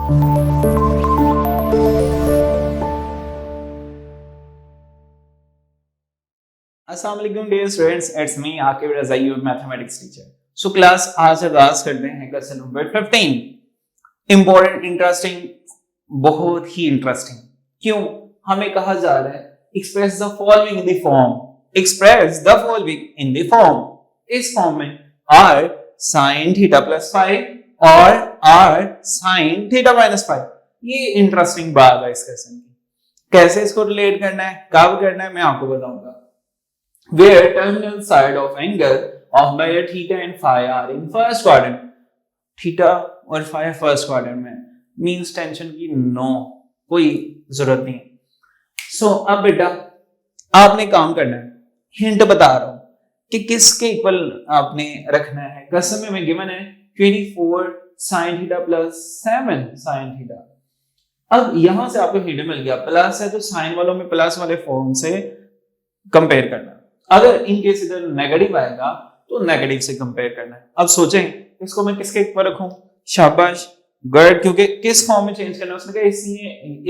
अस्सलाम वालेकुम dear students, it's me Aqib Raza, your mathematics teacher. So class आज आगाज करते हैं क्वेश्चन नंबर 15। इंपॉर्टेंट, इंटरेस्टिंग, बहुत ही इंटरेस्टिंग। क्यों? हमें कहा जा रहा है express the following in the form, express the following in the form. इस फॉर्म में r sin theta plus five और r sin theta minus five. ये इंटरेस्टिंग बात है इस क्वेश्चन की। कैसे इसको रिलेट करना है, कब करना है, मैं आपको बताऊंगा। Where terminal side of angle of measure theta and phi are in first quadrant. Theta और फाई फर्स्ट क्वाड्रेंट में, मींस टेंशन की नो, कोई जरूरत नहीं। सो अब बेटा आपने काम करना है, हिंट बता रहा हूं कि किसके इक्वल आपने रखना है। क्वेश्चन में गिवन है 24 sin theta plus 7 sin theta. अब यहां से आपको हिंट मिल गया, प्लस है तो साइन वालों में प्लस वाले फॉर्म से कंपेयर करना। अगर इन केस इधर नेगेटिव आएगा तो नेगेटिव से कंपेयर करना है। अब सोचें इसको मैं किसके ऊपर रखूं? शाबाश, गुड, क्योंकि किस फॉर्म में चेंज करना है उसने कहा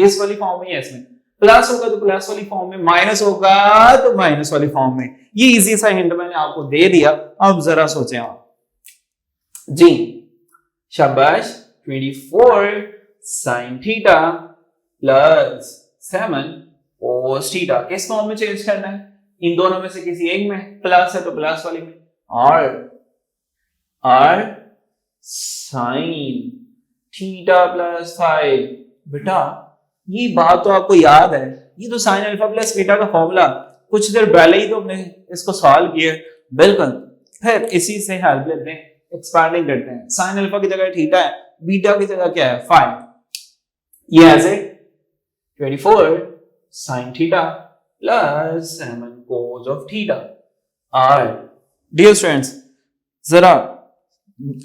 इस वाली फॉर्म में, इसमें प्लस होगा तो प्लस वाली फॉर्म में, माइनस होगा तो माइनस वाली फॉर्म में। ये इजी सा हिंट मैंने आपको दे दिया। अब जरा सोचें आप जी। शाबाश, 24 sin theta plus 7 cos theta किस फॉर्म में चेंज करना है? इन दोनों में से किसी एक में, प्लस है तो प्लस वाली में, r sin थीटा प्लस 5। बेटा ये बात तो आपको याद है, ये तो sin अल्फा प्लस बीटा का फॉर्मूला कुछ देर पहले ही तो हमने इसको सॉल्व किया। बिल्कुल, फिर इसी से हेल्प लेते हैं, एक्सपांडिंग करते हैं। sin अल्फा की जगह थीटा है, बीटा की जगह क्या है? 5। ये ऐसे 24 sin theta plus 7 cos of theta r। Dear students जरा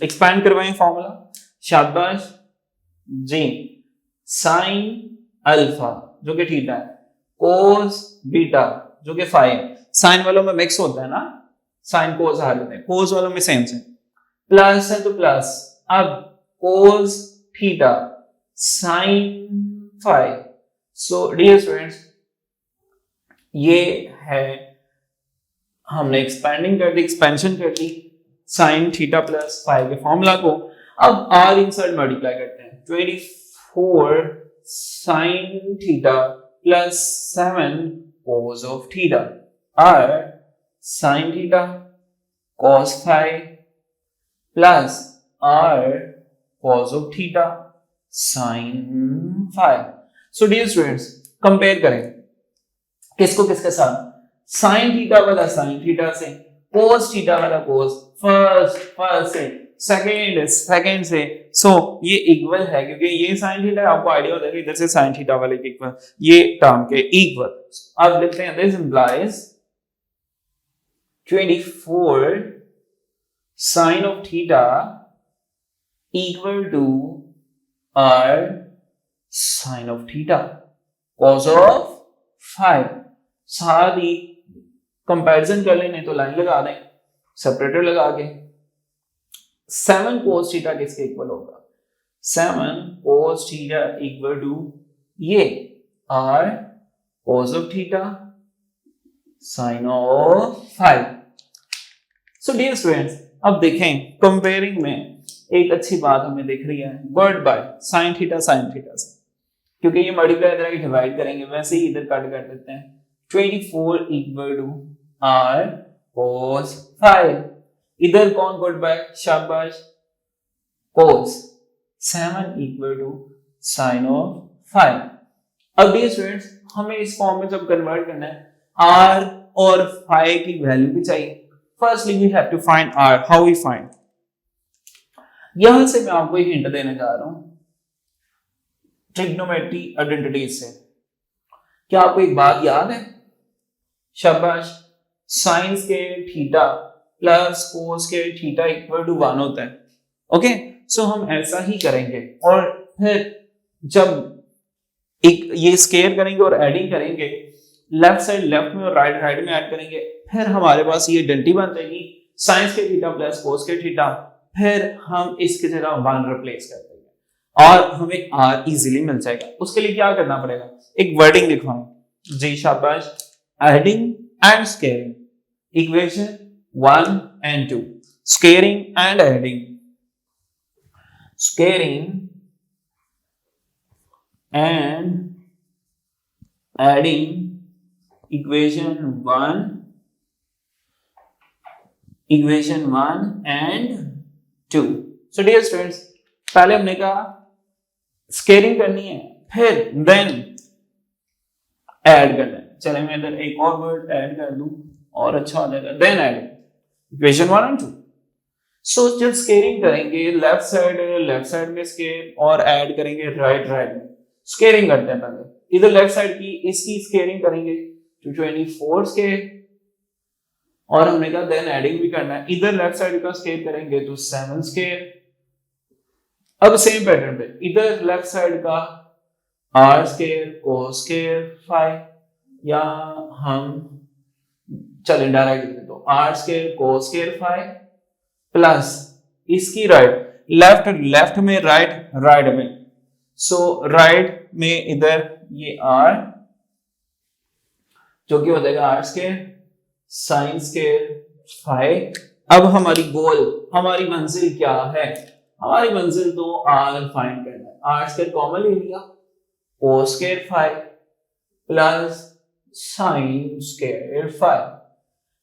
एक्सपैंड करवाएं फॉर्मूला। शाबाश जी। साइन अल्फा जो कि थीटा है, कोस बीटा जो कि फाइव। साइन वालों में मिक्स होता है ना, साइन कोस आ जाते हैं, कोस वालों में सेम से, प्लस है तो प्लस। अब cos theta sine five. So dear students ये है, हमने एक्सपेंडिंग कर दी, एक्सपेंशन कर दी साइन थीटा प्लस फाइव के फॉर्मूला को। अब आर इंसर्ट मल्टीप्लाई करते हैं, 24 sine theta plus 7 cos of theta, R sine theta cos 5 plus R cos of theta sine 5। So dear students compare करें किसको किसके साथ? साइन थीटा वाला साइन थीटा से, कोस थीटा वाला कोस फर्स्ट से, सेकंड से। सो ये इक्वल है क्योंकि ये साइन थीटा, आपको आइडिया होता है कि इधर से साइन थीटा वाले के इक्वल, ये टर्म के इक्वल। अब लिखते हैं this implies 24 sine of theta equal to r sine of theta cos of 5। साथ ही कंपैरिजन कर लेने तो लाइन लगा दें, सेपरेटर लगा के। 7 cos थीटा किसके इक्वल होगा? 7 cos थीटा इक्वल टू ये r cos of theta sin of 5। So dear students अब देखें कंपेयरिंग में एक अच्छी बात हमें दिख रही है, गुड बाय sin थीटा से, क्योंकि ये मल्टीप्लाई इधर डिवाइड करेंगे, वैसे ही इधर कट कर देते हैं। 24 इक्वल टू r cos 5, इधर कौन गुड बाय? शाबाश, cos 7 equal to sin of 5। अब ये स्टूडेंट्स हमें इस फॉर्म में जब कन्वर्ट करना है, r और 5 की वैल्यू भी चाहिए। Firstly we have to find r। How we find? यहां से मैं आपको एक हिंट देने जा रहा हूं ट्रिग्नोमेट्री आइडेंटिटीज से। क्या आपको एक बात याद है? शाबाश, sine square theta plus cos square theta equal to 1 होता है। ओके, सो हम ऐसा ही करेंगे और फिर जब एक ये स्क्वायर करेंगे और एडिंग करेंगे, लेफ्ट साइड लेफ्ट में और राइट राइट में ऐड करेंगे, फिर हमारे पास ये आइडेंटिटी बन जाएगी sign square theta plus cos square theta. फिर हम इसकी जगह 1 रिप्लेस कर देंगे। और हमें आर इजीली मिल जाएगा। उसके लिए क्या करना पड़ेगा, एक वर्डिंग लिखवाऊं जी, शाबाश। Adding and squaring, equation 1 and 2, scaring and adding, scaring and adding, equation 1 and 2। so dear students, पहले हमने कहा स्केयरिंग करनी है, फिर देन ऐड करना है। चले मैं इधर एक और वर्ड ऐड कर दूं और अच्छा हो जाएगा, देन ऐड इक्वेशन 1 and 2। सो जब स्केयरिंग करेंगे लेफ्ट साइड में स्केयर और ऐड करेंगे राइट में। स्केयरिंग करते हैं पहले, इधर लेफ्ट साइड की इसकी स्केयरिंग करेंगे तो 24 स्केयर, और हमने कहा देन एडिंग भी करना है, इधर लेफ्ट साइड का स्केयर करेंगे तो 7 स्केयर। अब सेम पैटर्न पे इधर लेफ्ट साइड का r स्केयर cos स्केयर 5, या हम चलें डायरेक्ट लिख दो r square cos square 5 plus इसकी राइट लेफ्ट में राइट में, सो राइट में इधर ये r जो कि हो जाएगा r स्केयर sin स्केयर 5। अब हमारी मंजिल क्या है, हमारी मंजिल तो r फाइंड करना है। r स्केयर कॉमन ले लिया, cos square 5 plus sin square 5।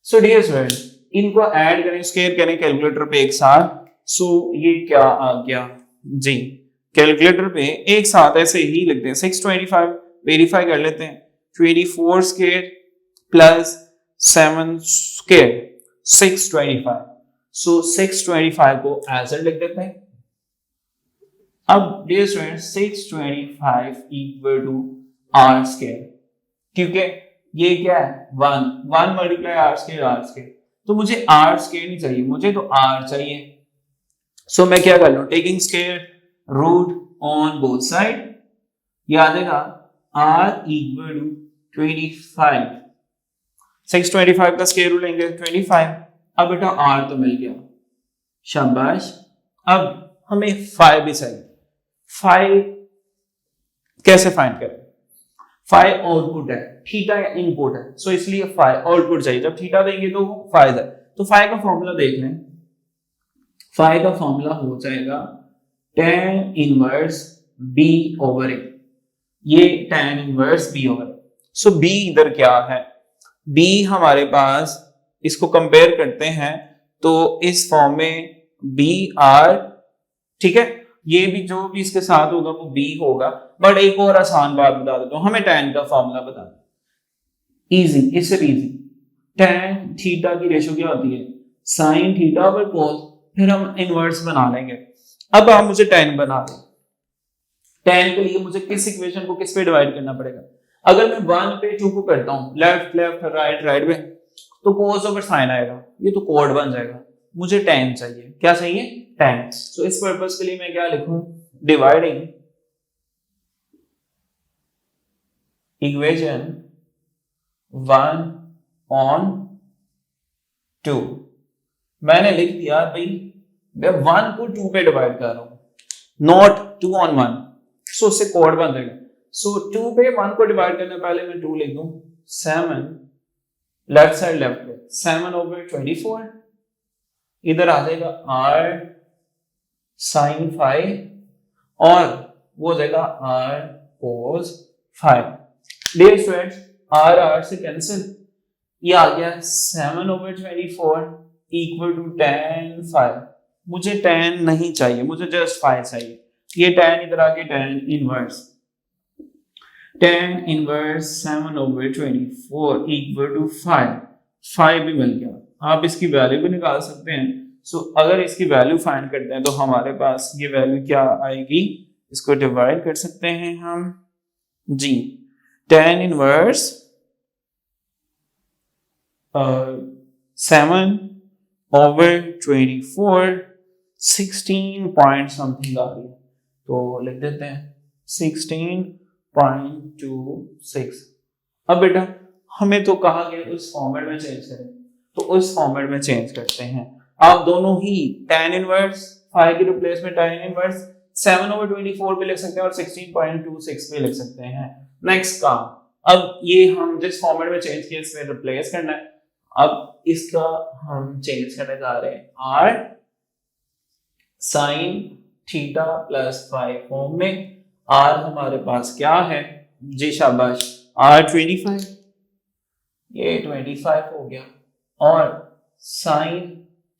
So dear students, इनको ऐड करें, स्केयर करें कैलकुलेटर पे एक साथ। सो ये क्या आ गया जी, कैलकुलेटर पे एक साथ ऐसे ही लिखते हैं 625, वेरीफाई कर लेते हैं, 24 स्केयर प्लस 7 स्केयर 625। सो 625 को एज लिख देते हैं। अब dear students 625 equal to r square, क्योंकि ये क्या है 1 मल्टीप्लाई r स्केयर, तो मुझे r स्केयर नहीं चाहिए, मुझे तो r चाहिए। सो मैं क्या कर लूं, taking square root on both side, ये आ जाएगा r इक्वल टू 25। 625 का स्केयर रूट लेंगे 25। अब बेटा r तो मिल गया, शाबाश। अब हमें 5 भी चाहिए। 5 कैसे फाइंड करें, 5 आउटपुट है, थीटा या इनपुट है, सो इसलिए 5 आउटपुट चाहिए। जब थीटा देंगे तो 5 है, तो 5 का फॉर्मूला देख लें। 5 का फॉर्मूला हो जाएगा tan inverse b over a, ये tan inverse b over a। So b इधर क्या है, b हमारे पास, इसको कंपेयर करते हैं तो इस फॉर्म में b r, ठीक है, ये भी जो भी इसके साथ होगा वो b होगा। बट एक और आसान बात बता देता हूं, हमें tan का फॉर्मूला बता दो, इजी, इससे इजी। tan थीटा की रेशो क्या होती है, sin थीटा पर cos, फिर हम इनवर्स बना लेंगे। अब आप मुझे tan बना दें, tan के लिए मुझे किस इक्वेशन को किस पे डिवाइड करना पड़ेगा। अगर मैं 1 पे 2 को करता हूं, लेफ्ट राइट में, तो cos ओवर sin आएगा, ये तो कोड बन जाएगा। मुझे tan चाहिए, क्या चाहिए, tan। सो इस पर्पस के लिए मैं क्या लिखूं, डिवाइडिंग इक्वेशन 1 on 2। मैंने लिख दिया भाई, मैं 1 को 2 पे डिवाइड कर रहा हूं, नॉट 2 on 1, सो उससे कोड बन जाएगा। सो 2 पे 1 को डिवाइड करने पहले मैं 2 लिख दूं, 7 लेफ्ट पे 7 ओवर 24, इधर आ जाएगा r sin 5 और वो हो जाएगा r cos 5। Dear students, r से कैंसिल, ये आ गया 7 ओवर 24 इक्वल टू tan 5। मुझे tan नहीं चाहिए, मुझे जस्ट 5 चाहिए। ये tan इधर आके tan inverse 7 over 24 equal to 5 भी मिल गया। आप इसकी वैल्यू भी निकाल सकते हैं। सो अगर इसकी वैल्यू फाइंड करते हैं तो हमारे पास ये वैल्यू क्या आएगी, इसको डिवाइड कर सकते हैं हम जी, tan inverse 7 over 24 16 point something आ रही है, तो लिख देते हैं 16.26। अब बेटा हमें तो कहा गया उस फॉर्मेट में चेंज करें, तो उस फॉर्मेट में चेंज करते हैं। आप दोनों ही tan इनवर्स 5 की रिप्लेस में tan इनवर्स 7/24 भी लिख सकते हैं और 16.26 भी लिख सकते हैं। नेक्स्ट काम, अब ये हम जिस फॉर्मेट में चेंज किया इसमें रिप्लेस करना है। अब इसका हम चेंज करने जा रहे हैं r sin theta plus phi form में। r हमारे पास क्या है जी, शाबाश, r 25, ये 25 हो गया, और sin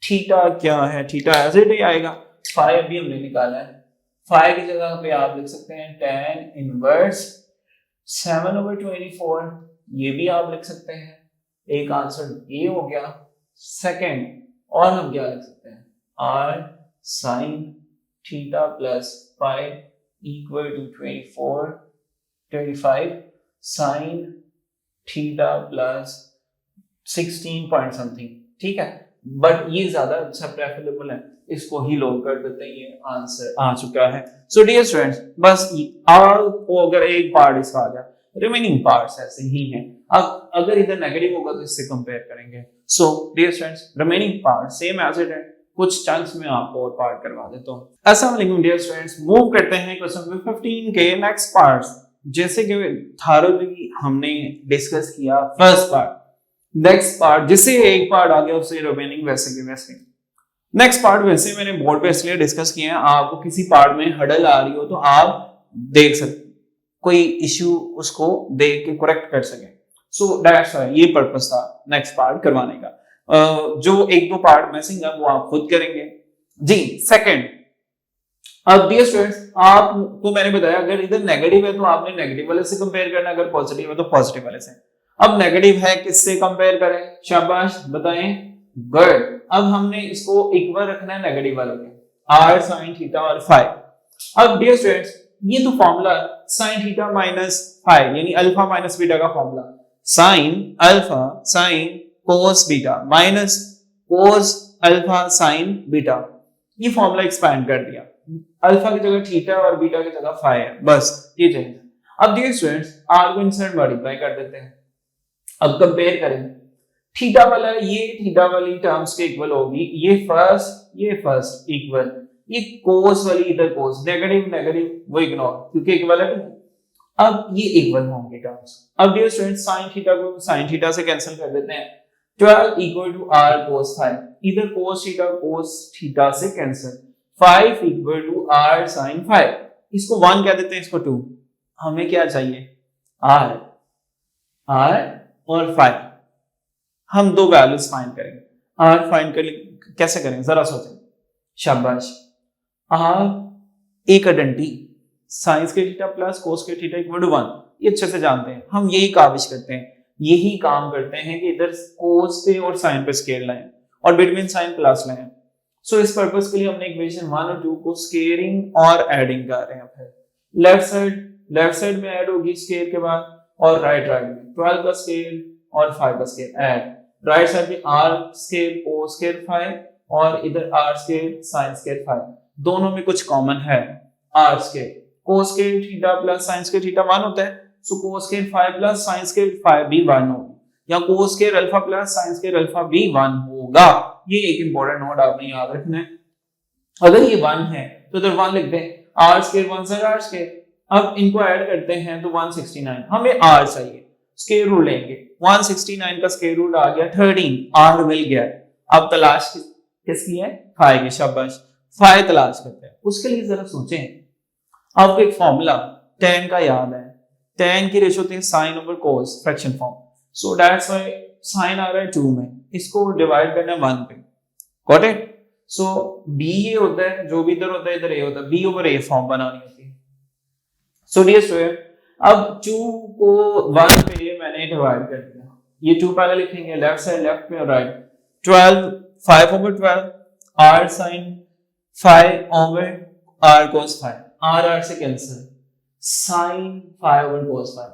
थीटा क्या है, थीटा एज इट ही आएगा, फाई अभी हमने निकाला है, फाई की जगह पे आप लिख सकते हैं tan इनवर्स 7/24, ये भी आप लिख सकते हैं, एक आंसर ये हो गया। सेकंड, और हम क्या लिख सकते हैं, r sin theta plus phi equal to 25 sin theta plus 16 point something, ठीक है, बट ये ज्यादा अच्छा प्रेफरेबल है, इसको ही लोग कर देते हैं, ये आंसर आ चुका है। सो डियर स्टूडेंट्स, बस आपको अगर एक पार्ट इसका आ गया, रिमेनिंग पार्ट्स ऐसे ही हैं। अब अगर इधर नेगेटिव होगा तो इससे कंपेयर करेंगे। So dear students, remaining part same as it है, कुछ चंक्स में आपको और पार्ट करवा देता हूँ। अस्सलाम वालेकुम डियर स्टूडेंट्स, मूव करते हैं क्वेश्चन नंबर 15 के नेक्स्ट पार्ट्स। जैसे कि थारोली हमने डिस्कस किया फर्स्ट पार्ट, नेक्स्ट पार्ट जिससे एक पार्ट आ गया उससे रिमेनिंग वैसे के वैसे। नेक्स्ट पार्ट वैसे मैंने बोर्ड पे इसलिए डिस्कस किए हैं, आपको किसी पार्ट में हडल आ रही हो तो आप देख सकते, कोई इश्यू उसको देख के करेक्ट कर सके। सो दैट्स व्हाई ये पर्पस था नेक्स्ट पार्ट करवाने का। जो एक दो पार्ट मिसिंग है वो आप खुद करेंगे जी। सेकंड, अब डियर स्टूडेंट्स, आपको मैंने बताया अगर इधर नेगेटिव है तो आपने नेगेटिव वाले से कंपेयर करना, अगर पॉजिटिव है तो पॉजिटिव वाले से। अब नेगेटिव है, किससे कंपेयर करें, शाबाश बताएं, गुड। अब हमने इसको इक्वल रखना है नेगेटिव वाले के, r sin थीटा और फाई। अब डियर स्टूडेंट्स, ये तो formula sin theta minus phi यानी अल्फा माइनस बीटा का formula, sin alpha sin cos beta minus cos alpha sin beta, ये फॉर्मूला एक्सपैंड कर दिया, अल्फा की जगह थीटा और बीटा की जगह फाई है, बस ये चेंज। अब डियर स्टूडेंट्स, r को इंसर्ट मल्टीप्लाई कर देते हैं। अब कंपेयर करें, थीटा वाला ये थीटा वाली टर्म्स के इक्वल होगी, ये फर्स्ट इक्वल, ये कोस वाली इधर कोस, नेगेटिव नेगेटिव वो इग्नोर क्योंकि इक्वलिटी है। अब ये इक्वल होंगे टर्म्स। अब डियर स्टूडेंट्स, sin थीटा को sin थीटा से कैंसिल कर देते हैं, 12 equal to r cos phi, इधर cos थीटा से cancel, 5 equal to r sin phi, इसको 1 कह देते हैं, इसको 2। हमें क्या चाहिए, r और फाई, हम दो वैल्यूज फाइंड करेंगे। r फाइंड कर कैसे करेंगे जरा सोचें, शाबाश। r एक आइडेंटिटी साइंस के थीटा प्लस कोस के थीटा इक्वल टू 1, ये अच्छे से जानते हैं, हम यही काबिश करते हैं, यही काम करते हैं कि इधर कोस पे और साइन पे स्केयर लाएं और बिटवीन साइन प्लस लाएं। सो इस पर्पस के लिए हमने इक्वेशन 1 और 2 को स्केयरिंग और एडिंग कर रहे हैं। फिर लेफ्ट साइड में ऐड होगी स्केयर के बाद, और राइट में 12 का स्केयर और 5 का स्केयर ऐड, राइट साइड में r स्केयर कोस स्केयर 5 और इधर r स्केयर sin स्केयर 5, दोनों में कुछ कॉमन है, r square cos square theta plus sin square theta 1 होता है, so cos square 5 plus sin square 5 भी 1 होगा, या cos square alpha plus sin square alpha भी 1 होगा। ये एक इंपॉर्टेंट नोट आपने याद रखना है। अगर ये 1 है तो इधर 1 लिख दें, r स्केयर 1 से r स्केयर, अब इनको ऐड करते हैं तो 169, हमें r चाहिए, स्क्वायर रूट लेंगे, 169 का स्क्वायर रूट आ गया 13, r मिल गया। अब तलाश किसकी है, फाई की, शाबाश, फाई तलाश करते हैं। उसके लिए जरा सोचें, आपको एक फॉर्मूला tan का याद है, tan की रेशो होती है sin over cos fraction form, so that's why sin आ रहा है 2 में, इसको डिवाइड करना है 1 पे, गॉट इट। सो b ये होता है, जो भी इधर होता है इधर a होता है, b ओवर a फॉर्म बनानी होती है। सो डियर स्टूडेंट, अब 2 को 1 पे मैंने डिवाइड कर दिया, ये 2 पहले लिखेंगे लेफ्ट साइड, लेफ्ट में और right, 12 5 over 12 r sin 5 over r cos 5, r से cancel, sin 5 over cos 5,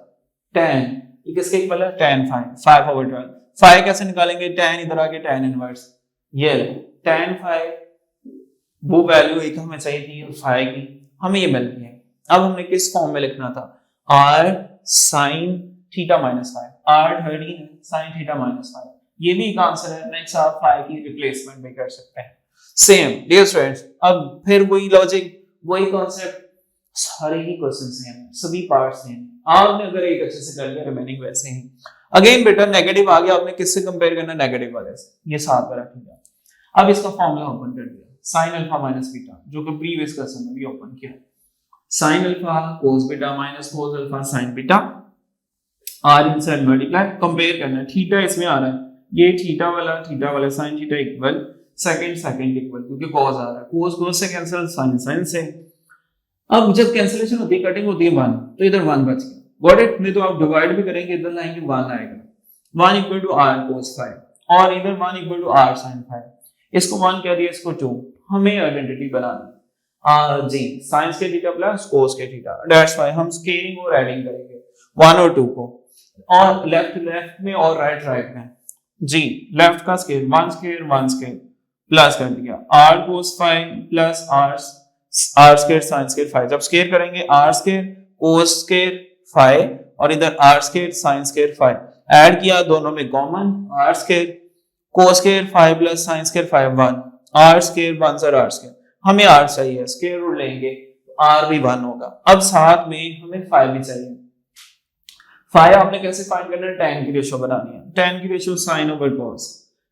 tan, ये किसके इक्वल है, tan 5 ओवर 12, 5 कैसे निकालेंगे, tan इधर आके tan इनवर्स, ये tan 5 वो वैल्यू एक हमें चाहिए थी 5 की, हमें ये मिल गई है। अब हमने किस फॉर्म में लिखना था, r sin theta minus 5, r 13 sin theta minus 5, ये भी एक आंसर है। नेक्स्ट आप 5 की रिप्लेसमेंट भी कर सकते हैं। सेम डियर स्टूडेंट्स, अब फिर वही लॉजिक, वही कॉन्सेप्ट, सारे ही क्वेश्चन सेम है, सभी पार्ट सेम। आपने अगर एक अच्छे से कर लिया रिमेनिंग वैसे ही। अगेन बेटा नेगेटिव आ गया, आपने किससे कंपेयर करना, नेगेटिव वाले से, ये 7 वाला ठीक है। अब इसका फॉर्मूला ओपन कर दिया, साइन अल्फा माइनस बीटा, जो कि प्रीवियस क्वेश्चन में भी ओपन किया, sine alpha cos beta minus cos alpha sine beta, R inside multiply, compare करना है, थीटा इसमें आ रहा है, ये थीटा वाला sine theta equal second equal, क्योंकि कॉस आ रहा है, कॉस से कैंसिल, साइन से। अब जब कैंसिलेशन होती है, कटिंग होती है 1, तो इधर 1 बच गया, गॉट इट। नहीं तो आप डिवाइड भी करेंगे, इधर लाएंगे 1 आएगा, 1 इक्वल टू आर कोस 5, और इधर 1 इक्वल टू आर साइन 5, इसको 1 कह दिया, इसको 2, हमें आइडेंटिटी बनानी आर जी साइंस के थीटा प्लस कोस के थीटा, दैट्स व्हाई हम स्केलिंग और एडिंग करेंगे 1 और 2 को, और लेफ्ट में और राइट में जी, लेफ्ट का स्केल 1 स्केल प्लस कर दिया r cos 5 plus r square sin square 5, जब स्क्वायर करेंगे r स्क्वायर cos स्क्वायर 5 और इधर r square sin square 5, add किया दोनों में common, r square cos square 5 plus sin square 5 1, r square 1 sir r square, हमें r चाहिए, square root लेंगे तो r भी 1 होगा। अब साथ में हमें 5 भी चाहिए, 5 आपने कैसे फाइंड करना है, tan की रेशियो बनानी है, tan की ratio sin over cos,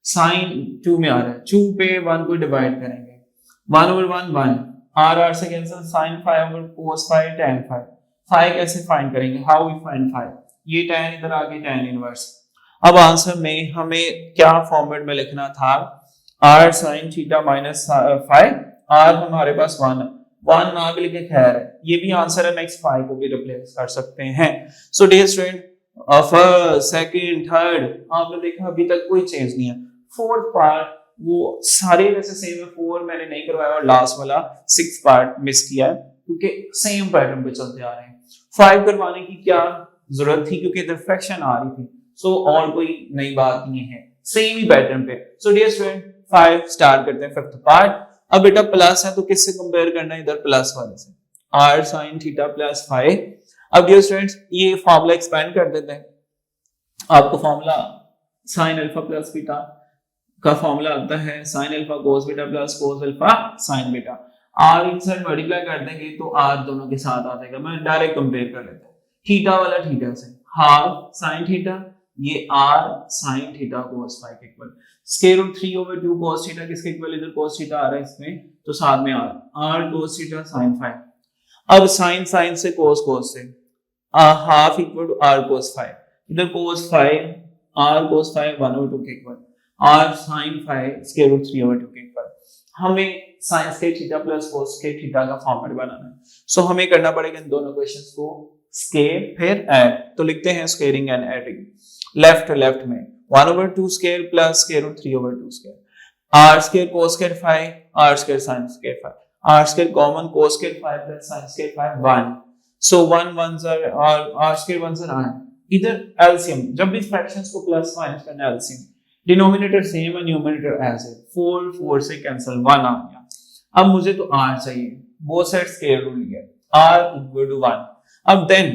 sin 2 में आ रहा है, 2 पे 1 को डिवाइड करेंगे, 1 ओवर 1 r से cancel, sin 5 over cos 5 tan 5, 5 कैसे फाइंड करेंगे, हाउ वी फाइंड 5, ये tan इधर आ गई tan इनवर्स। अब आंसर में हमें क्या फॉर्मेट में लिखना था, r sin theta minus 5, r हमारे पास 1 ना भी लिखे खैर है, ये भी आंसर है, नेक्स्ट 5 को भी रिप्लेस कर सकते हैं। So dear student, first second third आपने देखा अभी तक कोई चेंज नहीं है, फोर्थ पार्ट वो सारे वैसे सेम है, 4 मैंने नहीं करवाया और लास्ट वाला 6 पार्ट मिस किया है, क्योंकि सेम पैटर्न पे चलते आ रहे हैं। 5 करवाने की क्या जरूरत थी, क्योंकि इधर फ्रैक्शन आ रही थी, सो और कोई नई बात नहीं है, सेम ही पैटर्न पे। सो डियर स्टूडेंट 5 स्टार्ट करते हैं फिफ्थ पार्ट। अब बेटा प्लस है तो किससे कंपेयर करना है, इधर प्लस वाले से, r sin थीटा प्लस 5। अब डियर स्टूडेंट्स ये फॉर्मूला एक्सपेंड कर देते हैं, आपको formula sin alpha plus beta का फॉर्मूला आता है sin alpha cos beta plus cos alpha sin beta, r inside multiply कर देंगे तो r दोनों के साथ आ जाएगा, मैं डायरेक्ट कंपेयर कर लेता हूं, थीटा वाला थीटा से, हाफ sin थीटा, ये r sin theta cos 5 equal square root 3 over 2 cos theta, किसके इक्वल, इधर cos थीटा आ रहा है इसमें, तो साथ में r cos थीटा sin 5। अब sin से cos से half equal to r cos 5, इधर cos 5 r cos 5 1 over 2 के equal, r sin 5 square root 3 over 2 के इक्वल। हमें sin square theta plus cos square theta का फॉर्मेट बनाना है, सो हमें करना पड़ेगा इन दोनों क्वेश्चंस को स्क्वायर फिर ऐड, तो लिखते हैं स्क्वायरिंग एंड एडिंग, लेफ्ट में 1 over 2 square plus square root 3 over 2 square, r square cos square 5 r square sin square 5, r square common cos square 5 plus sin square 5 1, so 1 1s are r square 1s are r, इधर LCM, जब भी fractions को plus minus करना है LCM, denominator same है numerator as है, 4 4 से cancel 1 आ गया। अब मुझे तो r चाहिए, बोथ साइड स्क्वायर रूट लिया, r इक्वल टू 1। अब देन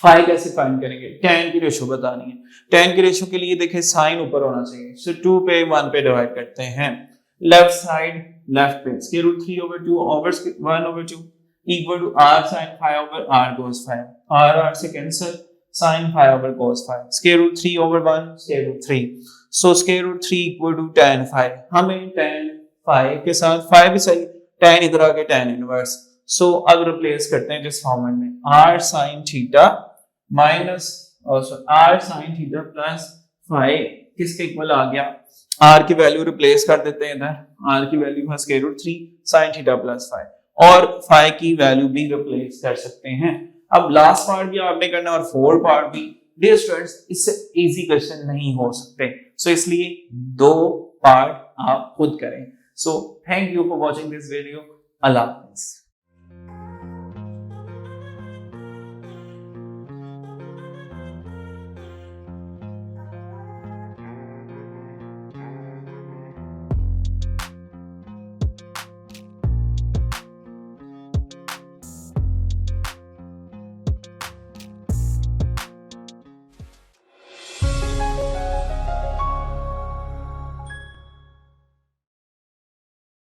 5 कैसे फाइंड करेंगे, tan की रेशियो बतानी है, tan की रेशियो के लिए देखिए साइन ऊपर होना चाहिए, सो 2 पे 1 पे डिवाइड करते हैं, लेफ्ट साइड लेफ्ट पे square root 3 over 2 over 1 over 2 equal to r sin 5 over r cos 5, r से cancel, sin 5 over cos 5 square root 3 over 1 square root 3, so square root 3 equal to tan 5, हमें tan 5 के साथ 5 भी सही, tan इधर आके tan inverse, सो अब replace करते हैं जिस फॉर्मेट में, r sin theta minus r sin theta plus 5 किसके इक्वल आ गया, r की वैल्यू रिप्लेस कर देते हैं इधर, r की वैल्यू है square root 3 sin theta plus 5, और 5 की वैल्यू भी रिप्लेस कर सकते हैं। अब लास्ट पार्ट भी आपने करना और फोर्थ पार्ट भी, डियर स्टूडेंट्स इससे इजी क्वेश्चन नहीं हो सकते, सो इसलिए 2 पार्ट आप खुद करें। So thank you for watching this video, अल्लाह हाफिज़।